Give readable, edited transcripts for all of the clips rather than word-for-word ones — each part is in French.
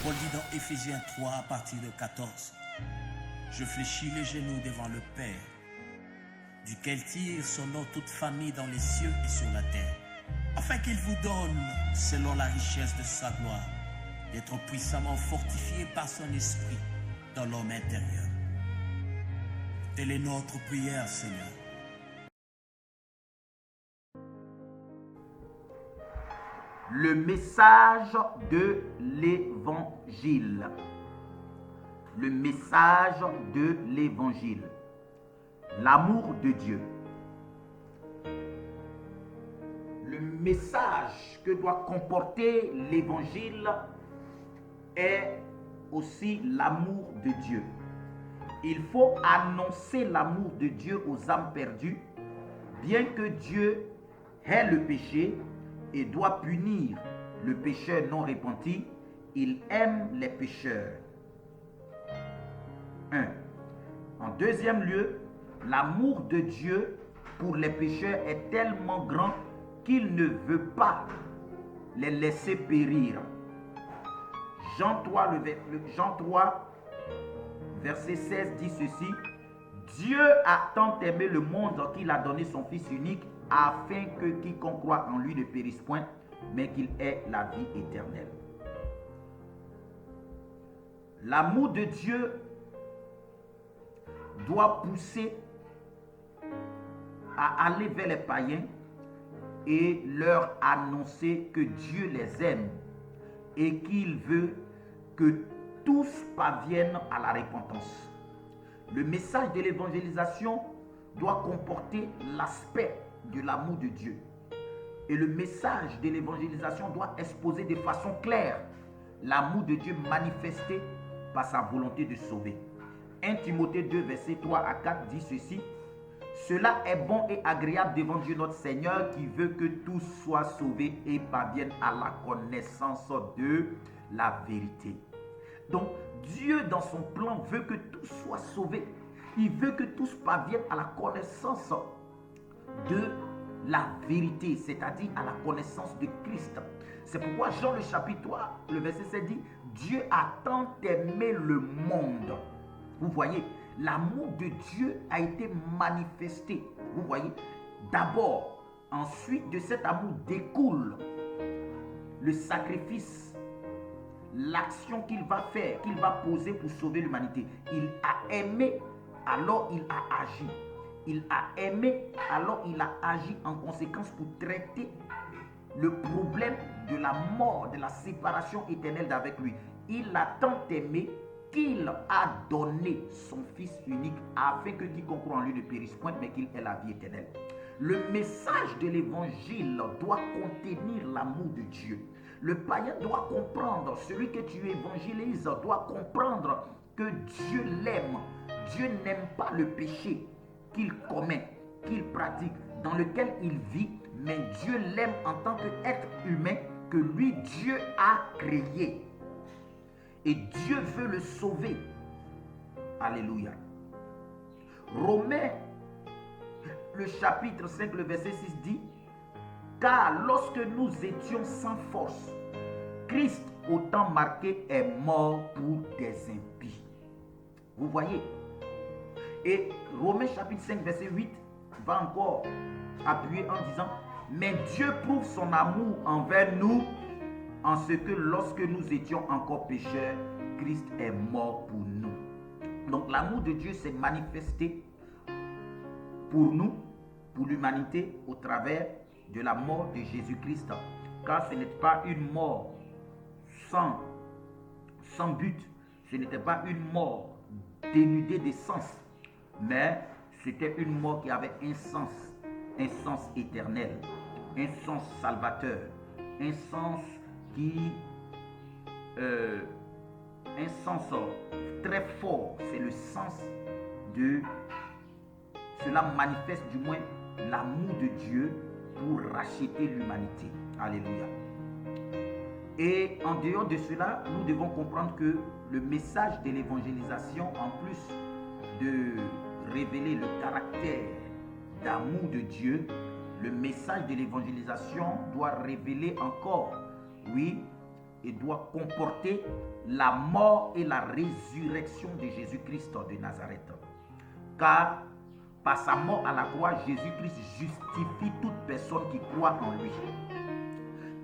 Paul dit dans Éphésiens 3 à partir de 14, « Je fléchis les genoux devant le Père, duquel tire son nom toute famille dans les cieux et sur la terre, afin qu'il vous donne, selon la richesse de sa gloire, d'être puissamment fortifié par son esprit dans l'homme intérieur. » Telle est notre prière, Seigneur. Le message de l'Évangile. Le message de l'Évangile. L'amour de Dieu. Le message que doit comporter l'Évangile est aussi l'amour de Dieu. Il faut annoncer l'amour de Dieu aux âmes perdues, bien que Dieu ait le péché et doit punir le pécheur non repenti, il aime les pécheurs. 1. En deuxième lieu, l'amour de Dieu pour les pécheurs est tellement grand qu'il ne veut pas les laisser périr. Jean 3, verset 16 dit ceci: Dieu a tant aimé le monde qu'il a donné son Fils unique, afin que quiconque croit en lui ne périsse point, mais qu'il ait la vie éternelle. L'amour de Dieu doit pousser à aller vers les païens et leur annoncer que Dieu les aime et qu'il veut que tous parviennent à la repentance. Le message de l'évangélisation doit comporter l'aspect de l'amour de Dieu. Et le message de l'évangélisation doit exposer de façon claire l'amour de Dieu manifesté par sa volonté de sauver. 1 Timothée 2, verset 3 à 4 dit ceci: Cela est bon et agréable devant Dieu notre Seigneur, qui veut que tous soient sauvés et parviennent à la connaissance de la vérité. Donc, Dieu, dans son plan, veut que tous soient sauvés. Il veut que tous parviennent à la connaissance de la vérité, c'est-à-dire à la connaissance de Christ. C'est pourquoi Jean le chapitre 3, le verset 7 dit: Dieu a tant aimé le monde. Vous voyez, l'amour de Dieu a été manifesté. Vous voyez, d'abord, ensuite de cet amour découle le sacrifice, l'action qu'il va faire, qu'il va poser pour sauver l'humanité. Il a aimé, alors il a agi. Il a aimé, alors il a agi en conséquence pour traiter le problème de la mort, de la séparation éternelle d'avec lui. Il a tant aimé qu'il a donné son Fils unique afin que quiconque croit en lui ne périsse point, mais qu'il ait la vie éternelle. Le message de l'évangile doit contenir l'amour de Dieu. Le païen doit comprendre, celui que tu évangélises doit comprendre que Dieu l'aime. Dieu n'aime pas le péché qu'il commet, qu'il pratique, dans lequel il vit, mais Dieu l'aime en tant qu'être humain que lui, Dieu a créé. Et Dieu veut le sauver. Alléluia. Romains, le chapitre 5, le verset 6 dit: Car lorsque nous étions sans force, Christ, au temps marqué, est mort pour des impies. Vous voyez? Et Romains chapitre 5, verset 8 va encore appuyer en disant: Mais Dieu prouve son amour envers nous en ce que lorsque nous étions encore pécheurs, Christ est mort pour nous. Donc l'amour de Dieu s'est manifesté pour nous, pour l'humanité, au travers de la mort de Jésus-Christ. Car ce n'était pas une mort sans but, ce n'était pas une mort dénudée de sens, mais c'était une mort qui avait un sens éternel, un sens salvateur, un sens un sens très fort. C'est le sens de, cela manifeste du moins l'amour de Dieu pour racheter l'humanité. Alléluia. Et en dehors de cela, nous devons comprendre que le message de l'évangélisation, en plus de révéler le caractère d'amour de Dieu, le message de l'évangélisation doit révéler encore, oui, et doit comporter la mort et la résurrection de Jésus-Christ de Nazareth. Car par sa mort à la croix, Jésus-Christ justifie toute personne qui croit en lui.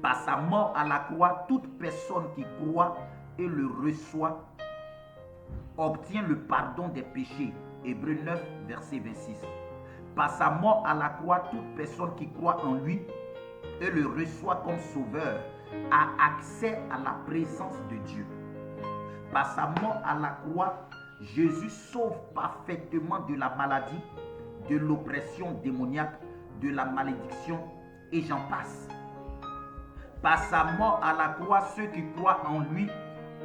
Par sa mort à la croix, toute personne qui croit et le reçoit obtient le pardon des péchés. Hébreux 9, verset 26. Par sa mort à la croix, toute personne qui croit en lui et le reçoit comme sauveur a accès à la présence de Dieu. Par sa mort à la croix, Jésus sauve parfaitement de la maladie, de l'oppression démoniaque, de la malédiction et j'en passe. Par sa mort à la croix, ceux qui croient en lui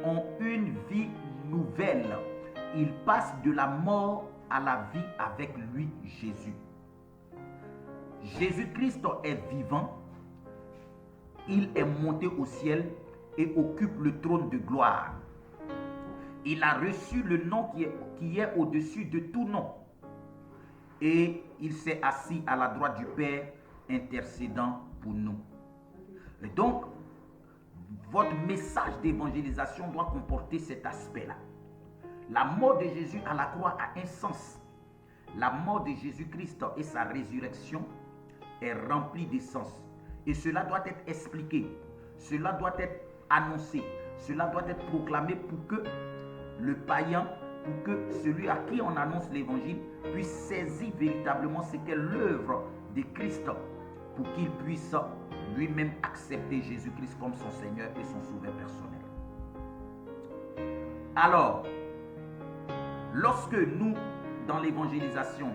ont une vie nouvelle. Ils passent de la mort à la vie avec lui, Jésus. Jésus-Christ est vivant. Il est monté au ciel et occupe le trône de gloire. Il a reçu le nom qui est au-dessus de tout nom. Et il s'est assis à la droite du Père, intercédant pour nous. Et donc, votre message d'évangélisation doit comporter cet aspect-là. La mort de Jésus à la croix a un sens. La mort de Jésus-Christ et sa résurrection est remplie de sens. Et cela doit être expliqué. Cela doit être annoncé. Cela doit être proclamé pour que le païen, pour que celui à qui on annonce l'évangile puisse saisir véritablement ce qu'est l'œuvre de Christ, pour qu'il puisse lui-même accepter Jésus-Christ comme son Seigneur et son Sauveur personnel. Alors, lorsque nous, dans l'évangélisation,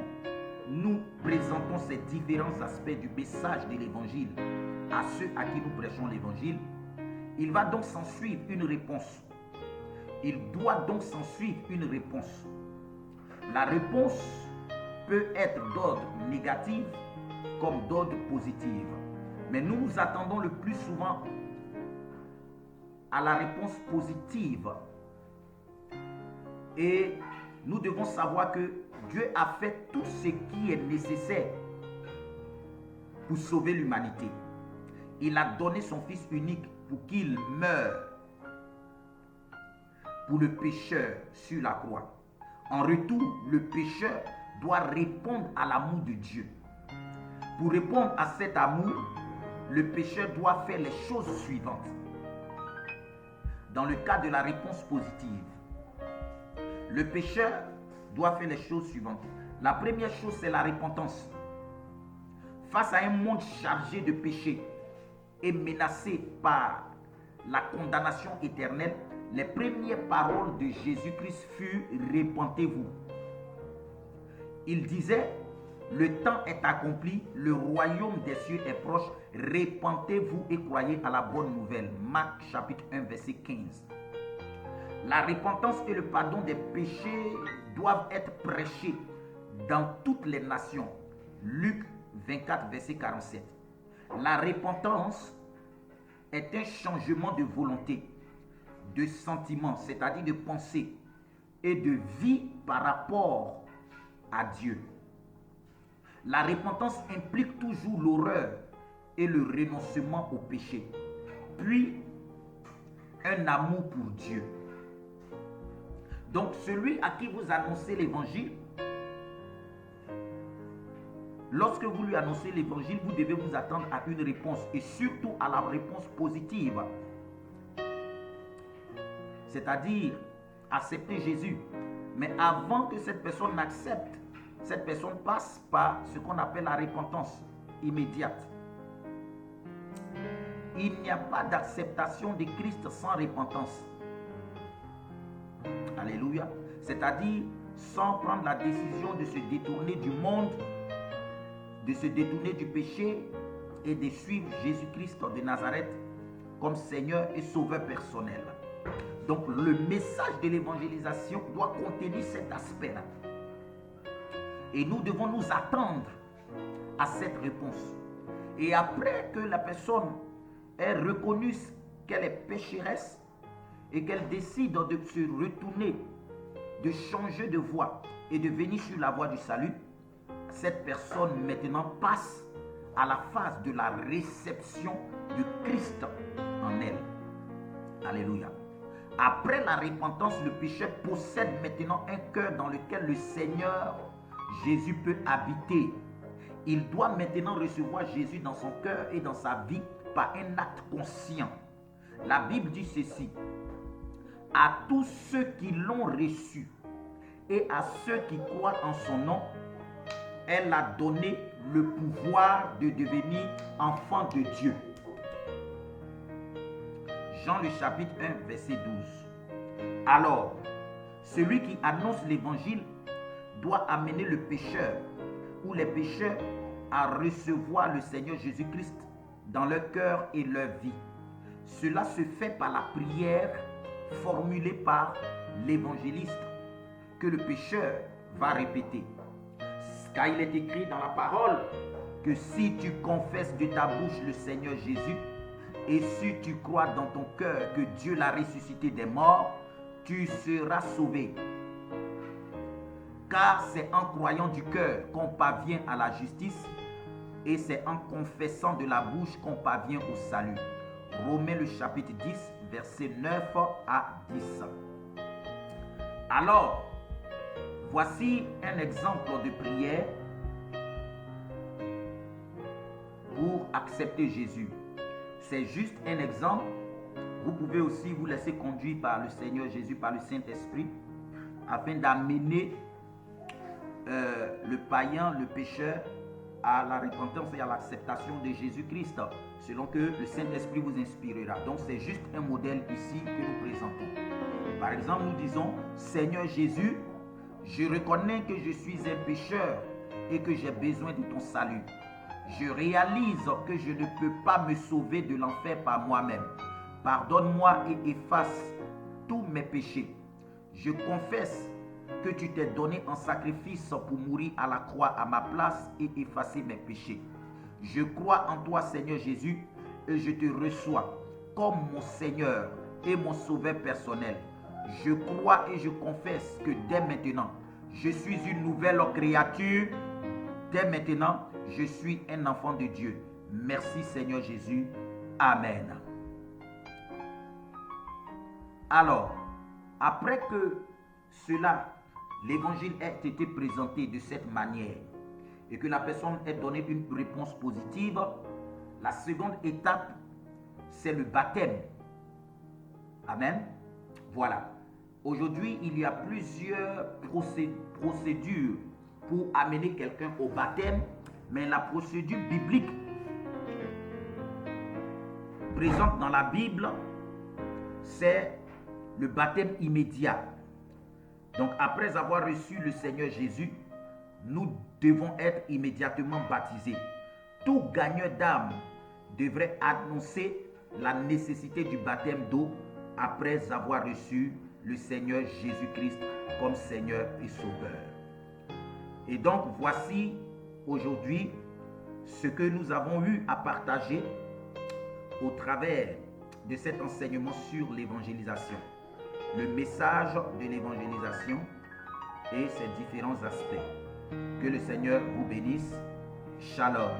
nous présentons ces différents aspects du message de l'évangile à ceux à qui nous prêchons l'évangile, il va donc s'ensuivre une réponse. Il doit donc s'ensuivre une réponse. La réponse peut être d'ordre négatif comme d'ordre positif. Mais nous nous attendons le plus souvent à la réponse positive. Et nous devons savoir que Dieu a fait tout ce qui est nécessaire pour sauver l'humanité. Il a donné son Fils unique pour qu'il meure pour le pécheur sur la croix. En retour, le pécheur doit répondre à l'amour de Dieu. Pour répondre à cet amour, le pécheur doit faire les choses suivantes. Dans le cas de la réponse positive, le pécheur doit faire les choses suivantes. La première chose, c'est la repentance. Face à un monde chargé de péché et menacé par la condamnation éternelle, les premières paroles de Jésus-Christ furent « Repentez-vous ». Il disait « Le temps est accompli, le royaume des cieux est proche, repentez-vous et croyez à la bonne nouvelle ». Marc chapitre 1 verset 15. La repentance et le pardon des péchés doivent être prêchés dans toutes les nations. Luc 24 verset 47. La repentance est un changement de volonté, de sentiment, c'est-à-dire de pensée et de vie par rapport à Dieu. La repentance implique toujours l'horreur et le renoncement au péché, puis un amour pour Dieu. Donc celui à qui vous annoncez l'évangile, lorsque vous lui annoncez l'évangile, vous devez vous attendre à une réponse et surtout à la réponse positive. C'est-à-dire accepter Jésus. Mais avant que cette personne n'accepte, cette personne passe par ce qu'on appelle la repentance immédiate. Il n'y a pas d'acceptation de Christ sans repentance. Alléluia. C'est-à-dire sans prendre la décision de se détourner du monde, de se détourner du péché et de suivre Jésus-Christ de Nazareth comme Seigneur et Sauveur personnel. Donc le message de l'évangélisation doit contenir cet aspect-là. Et nous devons nous attendre à cette réponse. Et après que la personne ait reconnu qu'elle est pécheresse et qu'elle décide de se retourner, de changer de voie et de venir sur la voie du salut, cette personne maintenant passe à la phase de la réception de Christ en elle. Alléluia. Après la repentance, le pécheur possède maintenant un cœur dans lequel le Seigneur Jésus peut habiter. Il doit maintenant recevoir Jésus dans son cœur et dans sa vie par un acte conscient. La Bible dit ceci: à tous ceux qui l'ont reçu et à ceux qui croient en son nom, elle a donné le pouvoir de devenir enfants de Dieu. Jean le chapitre 1, verset 12. Alors, celui qui annonce l'évangile doit amener le pécheur ou les pécheurs à recevoir le Seigneur Jésus-Christ dans leur cœur et leur vie. Cela se fait par la prière formulée par l'évangéliste que le pécheur va répéter. Car il est écrit dans la parole que si tu confesses de ta bouche le Seigneur Jésus et si tu crois dans ton cœur que Dieu l'a ressuscité des morts, tu seras sauvé. Car c'est en croyant du cœur qu'on parvient à la justice et c'est en confessant de la bouche qu'on parvient au salut. Romains le chapitre 10, versets 9 à 10. Alors, voici un exemple de prière pour accepter Jésus. C'est juste un exemple. Vous pouvez aussi vous laisser conduire par le Seigneur Jésus, par le Saint-Esprit, afin d'amener le païen, le pécheur, à la repentance et à l'acceptation de Jésus-Christ, selon que le Saint-Esprit vous inspirera. Donc c'est juste un modèle ici que nous présentons. Par exemple, nous disons: Seigneur Jésus, je reconnais que je suis un pécheur et que j'ai besoin de ton salut. Je réalise que je ne peux pas me sauver de l'enfer par moi-même. Pardonne-moi et efface tous mes péchés. Je confesse que tu t'es donné en sacrifice pour mourir à la croix à ma place et effacer mes péchés. Je crois en toi, Seigneur Jésus, et je te reçois comme mon Seigneur et mon Sauveur personnel. Je crois et je confesse que dès maintenant, je suis une nouvelle créature. Dès maintenant, je suis un enfant de Dieu. Merci, Seigneur Jésus. Amen. Alors, après que cela, l'évangile ait été présenté de cette manière et que la personne ait donné une réponse positive, la seconde étape, c'est le baptême. Amen. Voilà. Aujourd'hui, il y a plusieurs procédures pour amener quelqu'un au baptême, mais la procédure biblique présente dans la Bible, c'est le baptême immédiat. Donc après avoir reçu le Seigneur Jésus, nous devons être immédiatement baptisés. Tout gagneur d'âme devrait annoncer la nécessité du baptême d'eau après avoir reçu le Seigneur Jésus-Christ comme Seigneur et Sauveur. Et donc voici aujourd'hui ce que nous avons eu à partager au travers de cet enseignement sur l'évangélisation. Le message de l'évangélisation et ses différents aspects. Que le Seigneur vous bénisse. Shalom.